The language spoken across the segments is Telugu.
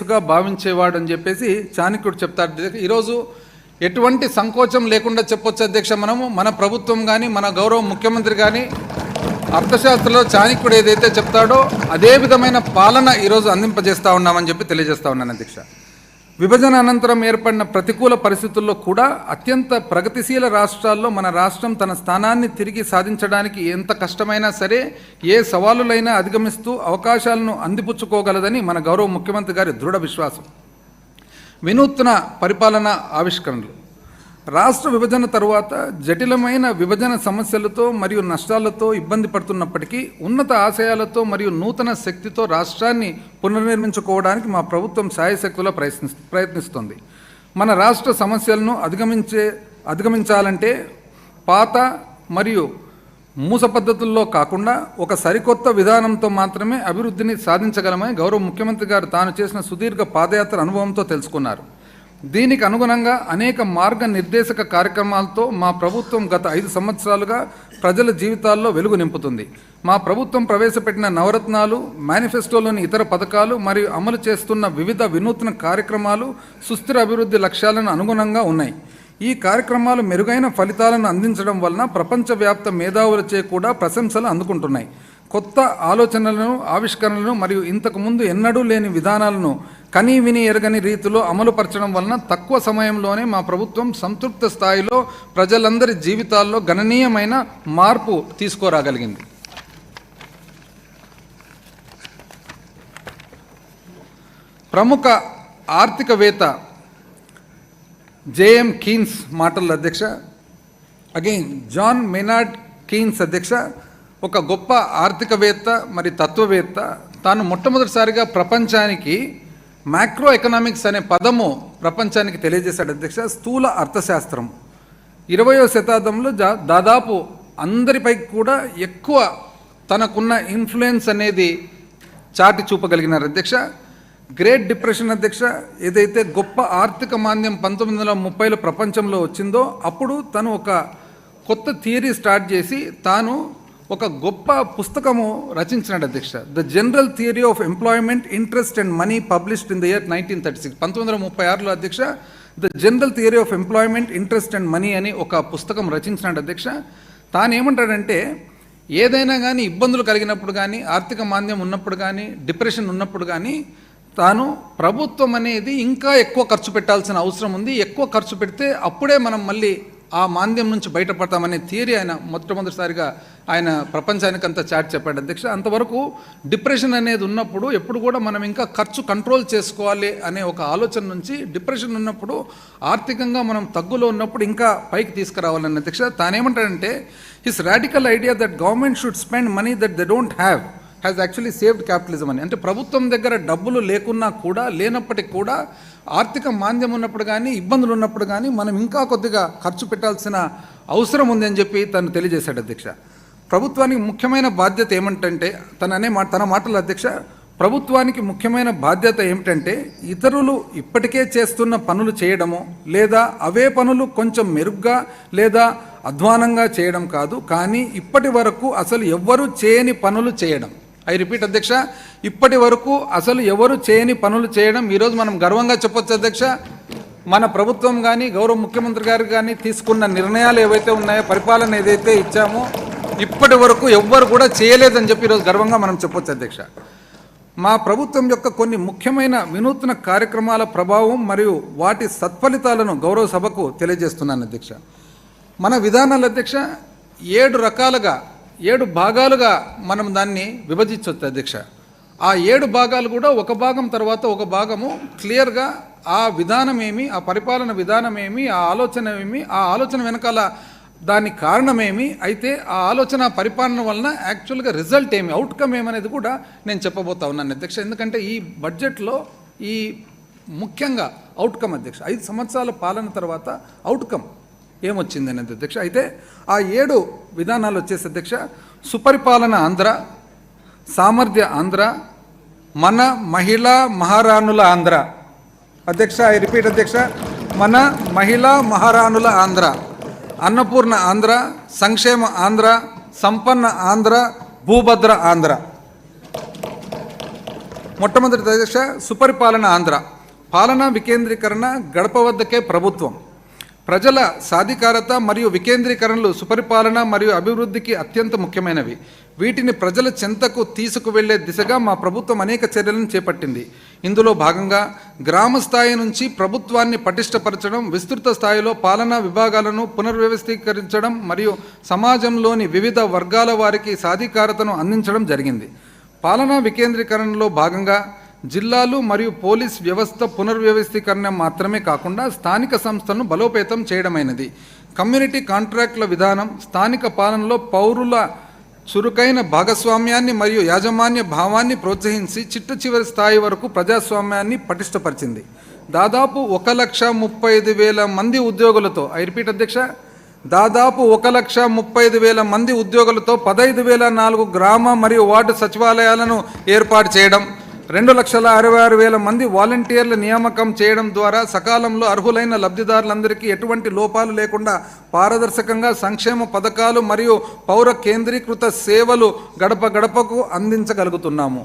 గా భావించేవాడని చెప్పేసి చాణక్యుడు చెప్తాడు. ఈరోజు ఎటువంటి సంకోచం లేకుండా చెప్పొచ్చు అధ్యక్ష, మనము మన ప్రభుత్వం కానీ మన గౌరవ ముఖ్యమంత్రి కానీ అర్థశాస్త్రంలో చాణక్యుడు ఏదైతే చెప్తాడో అదే విధమైన పాలన ఈరోజు అందింపజేస్తూ ఉన్నామని చెప్పి తెలియజేస్తా ఉన్నాను అధ్యక్ష. విభజన అనంతరం ఏర్పడిన ప్రతికూల పరిస్థితుల్లో కూడా అత్యంత ప్రగతిశీల రాష్ట్రాల్లో మన రాష్ట్రం తన స్థానాన్ని తిరిగి సాధించడానికి ఎంత కష్టమైనా సరే ఏ సవాలులైనా అధిగమిస్తూ అవకాశాలను అందిపుచ్చుకోగలదని మన గౌరవ ముఖ్యమంత్రి గారి దృఢ విశ్వాసం. వినూత్న పరిపాలన ఆవిష్కరణలు. రాష్ట్ర విభజన తరువాత జటిలమైన విభజన సమస్యలతో మరియు నష్టాలతో ఇబ్బంది పడుతున్నప్పటికీ ఉన్నత ఆశయాలతో మరియు నూతన శక్తితో రాష్ట్రాన్ని పునర్నిర్మించుకోవడానికి మా ప్రభుత్వం శాయశక్తులా ప్రయత్నిస్తుంది. మన రాష్ట్ర సమస్యలను అధిగమించాలంటే పాత మరియు మూస పద్ధతుల్లో కాకుండా ఒక సరికొత్త విధానంతో మాత్రమే అభివృద్ధిని సాధించగలమని గౌరవ ముఖ్యమంత్రి గారు తాను చేసిన సుదీర్ఘ పాదయాత్ర అనుభవంతో తెలుసుకున్నారు. దీనికి అనుగుణంగా అనేక మార్గ నిర్దేశక కార్యక్రమాలతో మా ప్రభుత్వం గత 5 సంవత్సరాలుగా ప్రజల జీవితాల్లో వెలుగు నింపుతుంది. మా ప్రభుత్వం ప్రవేశపెట్టిన నవరత్నాలు, మేనిఫెస్టోలోని ఇతర పథకాలు మరియు అమలు చేస్తున్న వివిధ వినూత్న కార్యక్రమాలు సుస్థిర అభివృద్ధి లక్ష్యాలను అనుగుణంగా ఉన్నాయి. ఈ కార్యక్రమాలు మెరుగైన ఫలితాలను అందించడం వలన ప్రపంచవ్యాప్త మేధావులచే కూడా ప్రశంసలు అందుకుంటున్నాయి. కొత్త ఆలోచనలను, ఆవిష్కరణలను మరియు ఇంతకుముందు ఎన్నడూ లేని విధానాలను కనీ విని ఎరగని రీతిలో అమలుపరచడం వలన తక్కువ సమయంలోనే మా ప్రభుత్వం సంతృప్త స్థాయిలో ప్రజలందరి జీవితాల్లో గణనీయమైన మార్పు తీసుకురాగలిగింది. ప్రముఖ ఆర్థికవేత్త జేఎం కీన్స్ మాటల అధ్యక్ష, అగైన్ జాన్ మెనార్డ్ కీన్స్ అధ్యక్ష, ఒక గొప్ప ఆర్థికవేత్త మరి తత్వవేత్త. తాను మొట్టమొదటిసారిగా ప్రపంచానికి మ్యాక్రో ఎకనామిక్స్ అనే పదము ప్రపంచానికి తెలియజేశాడు అధ్యక్ష. స్థూల అర్థశాస్త్రం 20వ శతాబ్దంలో దాదాపు అందరిపై కూడా ఎక్కువ తనకున్న ఇన్ఫ్లుయెన్స్ అనేది చాటి చూపగలిగినారు అధ్యక్ష. గ్రేట్ డిప్రెషన్ అధ్యక్ష, ఏదైతే గొప్ప ఆర్థిక మాంద్యం 1930లో ప్రపంచంలో వచ్చిందో అప్పుడు తను ఒక కొత్త థియరీ స్టార్ట్ చేసి తాను ఒక గొప్ప పుస్తకము రచించినాడు అధ్యక్ష. The general theory of employment, interest and money, published in the year 1936. 1936లో అధ్యక్ష the general theory of employment, interest and money అని ఒక పుస్తకం రచించినాడు అధ్యక్ష. తాను ఏమంటాడంటే ఏదైనా కానీ ఇబ్బందులు కలిగినప్పుడు కానీ, ఆర్థిక మాంద్యం ఉన్నప్పుడు కానీ, డిప్రెషన్ ఉన్నప్పుడు కానీ తాను ప్రభుత్వం అనేది ఇంకా ఎక్కువ ఖర్చు పెట్టాల్సిన అవసరం ఉంది, ఎక్కువ ఖర్చు పెడితే అప్పుడే మనం మళ్ళీ ఆ మాంద్యం నుంచి బయటపడతామనే థియరీ ఆయన మొట్టమొదటిసారిగా ఆయన ప్రపంచానికంతా చాటి చెప్పాడు అధ్యక్ష. అంతవరకు డిప్రెషన్ అనేది ఉన్నప్పుడు ఎప్పుడు కూడా మనం ఇంకా ఖర్చు కంట్రోల్ చేసుకోవాలి అనే ఒక ఆలోచన నుంచి డిప్రెషన్ ఉన్నప్పుడు ఆర్థికంగా మనం తగ్గులో ఉన్నప్పుడు ఇంకా పైకి తీసుకురావాలని అధ్యక్ష. తానేమంటాడంటే his radical idea that government should spend money that they don't have has actually saved capitalism అని. అంటే ప్రభుత్వం దగ్గర డబ్బులు లేకున్నా కూడా, లేనప్పటికీ కూడా ఆర్థిక మాంద్యం ఉన్నప్పుడు కానీ, ఇబ్బందులు ఉన్నప్పుడు కానీ మనం ఇంకా కొద్దిగా ఖర్చు పెట్టాల్సిన అవసరం ఉంది అని చెప్పి తను తెలియజేశాడు అధ్యక్ష. ప్రభుత్వానికి ముఖ్యమైన బాధ్యత ఏమంటే తన మాటల అధ్యక్ష, ప్రభుత్వానికి ముఖ్యమైన బాధ్యత ఏమిటంటే ఇతరులు ఇప్పటికే చేస్తున్న పనులు చేయడము లేదా అవే పనులు కొంచెం మెరుగ్గా లేదా అధ్వానంగా చేయడం కాదు, కానీ ఇప్పటి వరకు అసలు ఎవ్వరూ చేయని పనులు చేయడం. ఐ రిపీట్ అధ్యక్ష, ఇప్పటి వరకు అసలు ఎవరు చేయని పనులు చేయడం. ఈరోజు మనం గర్వంగా చెప్పొచ్చు అధ్యక్ష, మన ప్రభుత్వం కానీ గౌరవ ముఖ్యమంత్రి గారు కానీ తీసుకున్న నిర్ణయాలు ఏవైతే ఉన్నాయో, పరిపాలన ఏదైతే ఇచ్చామో ఇప్పటి వరకు ఎవ్వరు కూడా చేయలేదని చెప్పి ఈరోజు గర్వంగా మనం చెప్పొచ్చు అధ్యక్ష. మా ప్రభుత్వం యొక్క కొన్ని ముఖ్యమైన వినూత్న కార్యక్రమాల ప్రభావం మరియు వాటి సత్ఫలితాలను గౌరవ సభకు తెలియజేస్తున్నాను అధ్యక్ష. మన విధానాలు అధ్యక్ష 7 భాగాలుగా మనం దాన్ని విభజించవచ్చు అధ్యక్ష. ఆ 7 భాగాలు కూడా ఒక భాగం తర్వాత ఒక భాగము క్లియర్గా ఆ విధానం ఏమి, ఆ పరిపాలన విధానం ఏమి, ఆ ఆలోచన ఏమి, ఆ ఆలోచన వెనకాల దాని కారణమేమి, అయితే ఆ ఆలోచన పరిపాలన వలన యాక్చువల్గా రిజల్ట్ ఏమి, అవుట్కమ్ ఏమనేది కూడా నేను చెప్పబోతా ఉన్నాను అధ్యక్ష. ఎందుకంటే ఈ బడ్జెట్లో ఈ ముఖ్యంగా అవుట్కమ్ అధ్యక్ష, 5 సంవత్సరాల పాలన తర్వాత అవుట్కమ్ ఏమొచ్చింది అనేది అధ్యక్ష. అయితే ఆ 7 విధానాలు వచ్చేసి అధ్యక్ష, సుపరిపాలన ఆంధ్ర, సామర్థ్య ఆంధ్ర, మన మహిళా మహారాణుల ఆంధ్ర అధ్యక్ష. ఐ రిపీట్ అధ్యక్ష, మన మహిళా మహారాణుల ఆంధ్ర, అన్నపూర్ణ ఆంధ్ర, సంక్షేమ ఆంధ్ర, సంపన్న ఆంధ్ర, భూభద్ర ఆంధ్ర. మొట్టమొదటి అధ్యక్ష సుపరిపాలన ఆంధ్ర. పాలనా వికేంద్రీకరణ, గడప వద్దకే ప్రభుత్వం. ప్రజల సాధికారత మరియు వికేంద్రీకరణలు సుపరిపాలన మరియు అభివృద్ధికి అత్యంత ముఖ్యమైనవి. వీటిని ప్రజల చెంతకు తీసుకువెళ్లే దిశగా మా ప్రభుత్వం అనేక చర్యలను చేపట్టింది. ఇందులో భాగంగా గ్రామ స్థాయి నుంచి ప్రభుత్వాన్ని పటిష్టపరచడం, విస్తృత స్థాయిలో పాలనా విభాగాలను పునర్వ్యవస్థీకరించడం మరియు సమాజంలోని వివిధ వర్గాల వారికి సాధికారతను అందించడం జరిగింది. పాలనా వికేంద్రీకరణలో భాగంగా జిల్లాలు మరియు పోలీస్ వ్యవస్థ పునర్వ్యవస్థీకరణ మాత్రమే కాకుండా స్థానిక సంస్థలను బలోపేతం చేయడమైనది. కమ్యూనిటీ కాంట్రాక్టుల విధానం స్థానిక పాలనలో పౌరుల చురుకైన భాగస్వామ్యాన్ని మరియు యాజమాన్య భావాన్ని ప్రోత్సహించి చిట్ట చివరి స్థాయి వరకు ప్రజాస్వామ్యాన్ని పటిష్టపరిచింది. దాదాపు 1,35,000 మంది ఉద్యోగులతో, ఐ రిపీట్ అధ్యక్ష, దాదాపు 1,35,000 మంది ఉద్యోగులతో 15,004 గ్రామ మరియు వార్డు సచివాలయాలను ఏర్పాటు చేయడం, 2,66,000 మంది వాలంటీర్ల నియామకం చేయడం ద్వారా సకాలంలో అర్హులైన లబ్ధిదారులందరికీ ఎటువంటి లోపాలు లేకుండా పారదర్శకంగా సంక్షేమ పథకాలు మరియు పౌర కేంద్రీకృత సేవలు గడప గడపకు అందించగలుగుతున్నాము.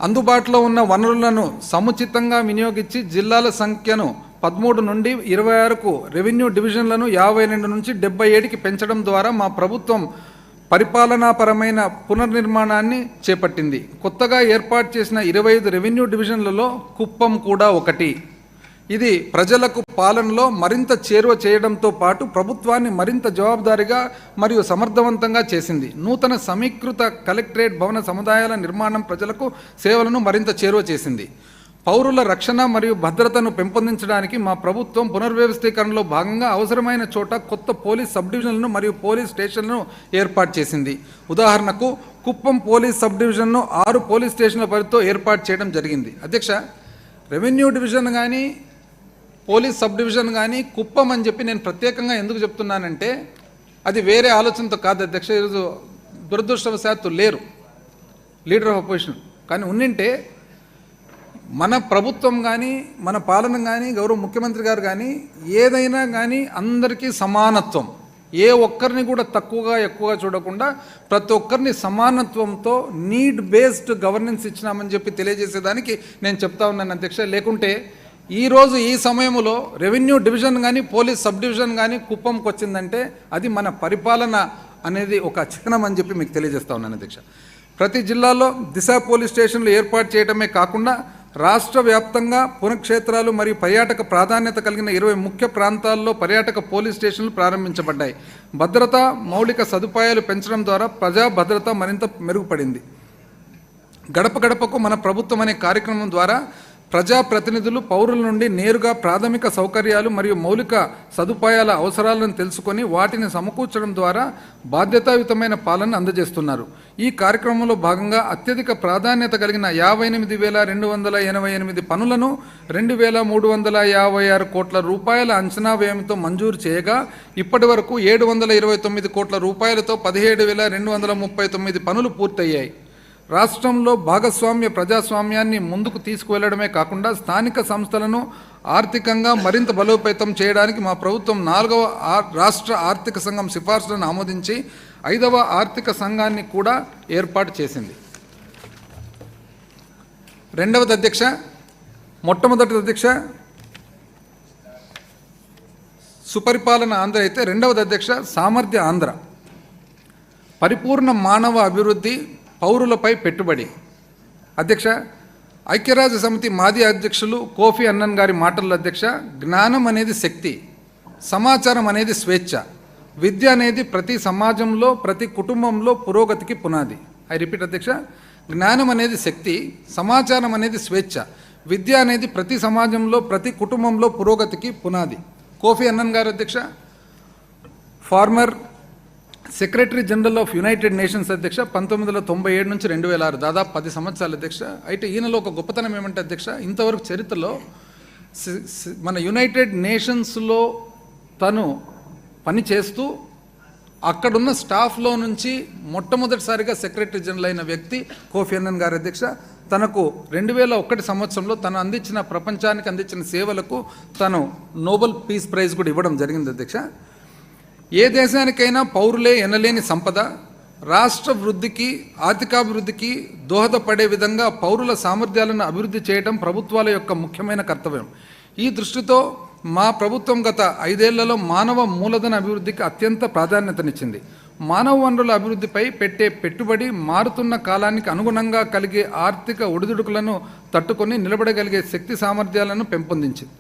అందుబాటులో ఉన్న వనరులను సముచితంగా వినియోగించి జిల్లాల సంఖ్యను 13 నుండి 26కు, రెవెన్యూ డివిజన్లను 52 నుంచి 77కి పెంచడం ద్వారా మా ప్రభుత్వం పరిపాలనాపరమైన పునర్నిర్మాణాన్ని చేపట్టింది. కొత్తగా ఏర్పాటు చేసిన 25 రెవెన్యూ డివిజన్లలో కుప్పం కూడా ఒకటి. ఇది ప్రజలకు పాలనలో మరింత చేరువ చేయడంతో పాటు ప్రభుత్వాన్ని మరింత జవాబుదారీగా మరియు సమర్థవంతంగా చేసింది. నూతన సమీకృత కలెక్టరేట్ భవన సముదాయాల నిర్మాణం ప్రజలకు సేవలను మరింత చేరువ చేసింది. పౌరుల రక్షణ మరియు భద్రతను పెంపొందించడానికి మా ప్రభుత్వం పునర్వ్యవస్థీకరణలో భాగంగా అవసరమైన చోట కొత్త పోలీస్ సబ్ డివిజన్లను మరియు పోలీస్ స్టేషన్లను ఏర్పాటు చేసింది. ఉదాహరణకు కుప్పం పోలీస్ సబ్ డివిజన్ను 6 పోలీస్ స్టేషన్ల పరిధితో ఏర్పాటు చేయడం జరిగింది. అధ్యక్ష, రెవెన్యూ డివిజన్ కానీ పోలీస్ సబ్ డివిజన్ కానీ కుప్పం అని చెప్పి నేను ప్రత్యేకంగా ఎందుకు చెప్తున్నానంటే అది వేరే ఆలోచనతో కాదు అధ్యక్ష. ఈరోజు దురదృష్టవశాత్తు లేరు లీడర్ ఆఫ్ అపోజిషన్, కానీ ఉన్నింటే మన ప్రభుత్వం కానీ మన పాలన కానీ గౌరవ ముఖ్యమంత్రి గారు కానీ ఏదైనా కానీ అందరికీ సమానత్వం, ఏ ఒక్కరిని కూడా తక్కువగా ఎక్కువగా చూడకుండా ప్రతి ఒక్కరిని సమానత్వంతో నీడ్ బేస్డ్ గవర్నెన్స్ ఇచ్చినామని చెప్పి తెలియజేసేదానికి నేను చెప్తా ఉన్నాను అధ్యక్ష. లేకుంటే ఈరోజు ఈ సమయంలో రెవెన్యూ డివిజన్ కానీ పోలీస్ సబ్ డివిజన్ కానీ కుప్పంకి వచ్చిందంటే అది మన పరిపాలన అనేది ఒక చిహ్నం అని చెప్పి మీకు తెలియజేస్తా ఉన్నాను అధ్యక్ష. ప్రతి జిల్లాలో దిశ పోలీస్ స్టేషన్లు ఏర్పాటు చేయడమే కాకుండా రాష్ట్ర వ్యాప్తంగా పుణ్యక్షేత్రాలు మరియు పర్యాటక ప్రాధాన్యత కలిగిన 20 ముఖ్య ప్రాంతాల్లో పర్యాటక పోలీస్ స్టేషన్లు ప్రారంభించబడ్డాయి. భద్రత మౌలిక సదుపాయాలు పెంచడం ద్వారా ప్రజా భద్రత మరింత మెరుగుపడింది. గడప గడపకు మన ప్రభుత్వం అనే కార్యక్రమం ద్వారా ప్రజాప్రతినిధులు పౌరుల నుండి నేరుగా ప్రాథమిక సౌకర్యాలు మరియు మౌలిక సదుపాయాల అవసరాలను తెలుసుకొని వాటిని సమకూర్చడం ద్వారా బాధ్యతాయుతమైన పాలన అందజేస్తున్నారు. ఈ కార్యక్రమంలో భాగంగా అత్యధిక ప్రాధాన్యత కలిగిన 58,288 పనులను 2,356 కోట్ల రూపాయల అంచనా వ్యయంతో మంజూరు చేయగా ఇప్పటి వరకు 729 కోట్ల రూపాయలతో 17,239 పనులు పూర్తయ్యాయి. రాష్ట్రంలో భాగస్వామ్య ప్రజాస్వామ్యాన్ని ముందుకు తీసుకువెళ్లడమే కాకుండా స్థానిక సంస్థలను ఆర్థికంగా మరింత బలోపేతం చేయడానికి మా ప్రభుత్వం 4వ రాష్ట్ర ఆర్థిక సంఘం సిఫార్సులను ఆమోదించి 5వ ఆర్థిక సంఘాన్ని కూడా ఏర్పాటు చేసింది. రెండవది అధ్యక్ష, మొట్టమొదటి అధ్యక్ష సుపరిపాలన ఆంధ్ర అయితే రెండవది అధ్యక్ష సామర్థ్య ఆంధ్ర. పరిపూర్ణ మానవ అభివృద్ధి, పౌరులపై పెట్టుబడి. అధ్యక్ష, ఐక్యరాజ్య సమితి మాజీ అధ్యక్షులు కోఫీ అన్నన్ గారి మాటల్లో అధ్యక్ష, జ్ఞానం అనేది శక్తి, సమాచారం అనేది స్వేచ్ఛ, విద్య అనేది ప్రతి సమాజంలో ప్రతి కుటుంబంలో పురోగతికి పునాది. ఐ రిపీట్ అధ్యక్ష, జ్ఞానం అనేది శక్తి, సమాచారం అనేది స్వేచ్ఛ, విద్య అనేది ప్రతి సమాజంలో ప్రతి కుటుంబంలో పురోగతికి పునాది. కోఫీ అన్నన్ గారు అధ్యక్ష farmer secretary general of United nations అధ్యక్ష, 1997 నుంచి 2006, దాదాపు 10 సంవత్సరాలు అధ్యక్ష. అయితే ఈయనలో ఒక గొప్పతనం ఏమంటే అధ్యక్ష, ఇంతవరకు చరిత్రలో మన యునైటెడ్ నేషన్స్లో తను పనిచేస్తూ అక్కడున్న స్టాఫ్లో నుంచి మొట్టమొదటిసారిగా సెక్రటరీ జనరల్ అయిన వ్యక్తి కోఫీ అన్నన్ గారు అధ్యక్ష. తనకు 2001 సంవత్సరంలో తను అందించిన ప్రపంచానికి అందించిన సేవలకు తను నోబెల్ పీస్ ప్రైజ్ కూడా ఇవ్వడం జరిగింది అధ్యక్ష. ఏ దేశానికైనా పౌరులే ఎనలేని సంపద, రాష్ట్ర వృద్ధికి, ఆర్థికాభివృద్ధికి దోహదపడే విధంగా పౌరుల సామర్థ్యాలను అభివృద్ధి చేయడం ప్రభుత్వాల యొక్క ముఖ్యమైన కర్తవ్యం. ఈ దృష్టితో మా ప్రభుత్వం గత 5 ఏళ్లలో మానవ మూలధన అభివృద్ధికి అత్యంత ప్రాధాన్యతనిచ్చింది. మానవ వనరుల అభివృద్ధిపై పెట్టే పెట్టుబడి మారుతున్న కాలానికి అనుగుణంగా కలిగే ఆర్థిక ఒడిదుడుకులను తట్టుకొని నిలబడగలిగే శక్తి సామర్థ్యాలను పెంపొందించింది.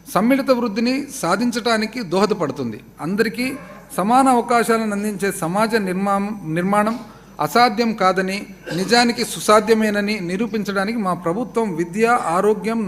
సమ్మిళిత వృద్ధిని సాధించడానికి దోహదపడుతుంది. అందరికీ సమాన అవకాశాలను అందించే సమాజ నిర్మాణం అసాధ్యం కాదని, నిజానికి సుసాధ్యమేనని నిరూపించడానికి మా ప్రభుత్వం విద్య, ఆరోగ్యం,